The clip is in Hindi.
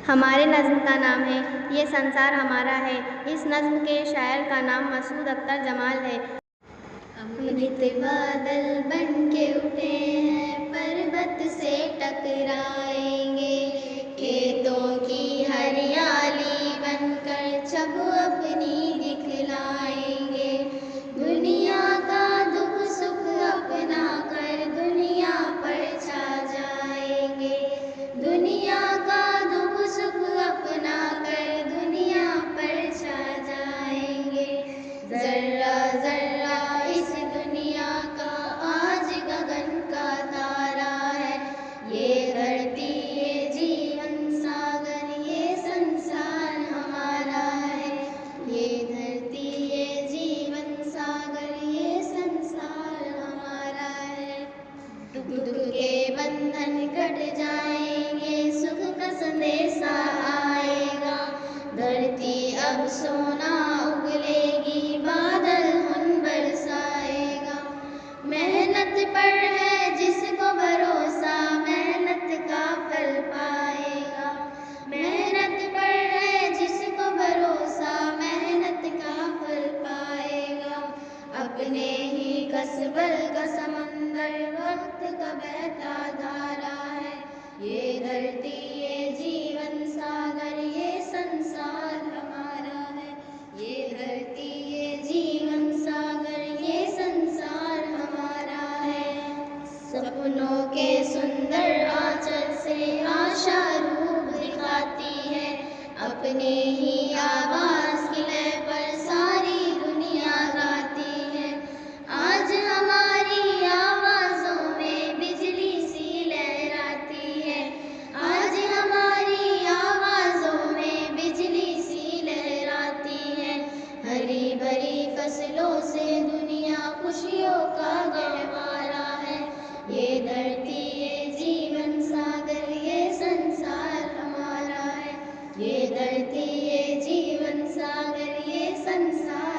हमारे नज़्म का नाम है ये संसार हमारा है। इस नज़्म के शायर का नाम मसूद अख्तर जमाल है। अमृत बादल बन के उठे हैं, पर्वत से टकराएंगे। खेतों की हरियाली बनकर छब अपनी दिखलाएंगे। दुनिया का दुख सुख अपना कर दुनिया पर छा जाएंगे। दुनिया का दुख सुख अपना कर दुनिया पर छा जाएंगे। जर्रा जर्रा इस दुनिया का आज गगन का तारा है। ये धरती ये जीवन सागर ये संसार हमारा है। ये धरती ये जीवन सागर ये संसार हमारा है। दुख के बंधन कट जाएंगे, सुख का संदेशा आएगा। धरती अब सोना उगलेगी, बादल उन बरसाएगा। मेहनत पर है जिसको भरोसा, मेहनत का फल पाएगा। मेहनत पर है जिसको भरोसा, मेहनत का फल पाएगा। अपने ही कसबल का समंदर वक्त का बहता धारा है। ये धरती ये जीवन सागर ये संसार हमारा है। ये धरती ये जीवन सागर ये संसार हमारा है। सपनों के सुंदर आंचल से आशा रूप दिखाती है। अपने ही आवाज की लय पर सारी दुनिया गाती है। आज हमारी आवाजों में बिजली सी लहराती है। आज हमारी आवाजों में बिजली सी लहराती है। हरी भरी फसलों से दुनिया खुशियों का गहवारा है। ये धरती ये जीवन सागर ये संसार हमारा है। ये धरती ये जीवन सागर ये संसार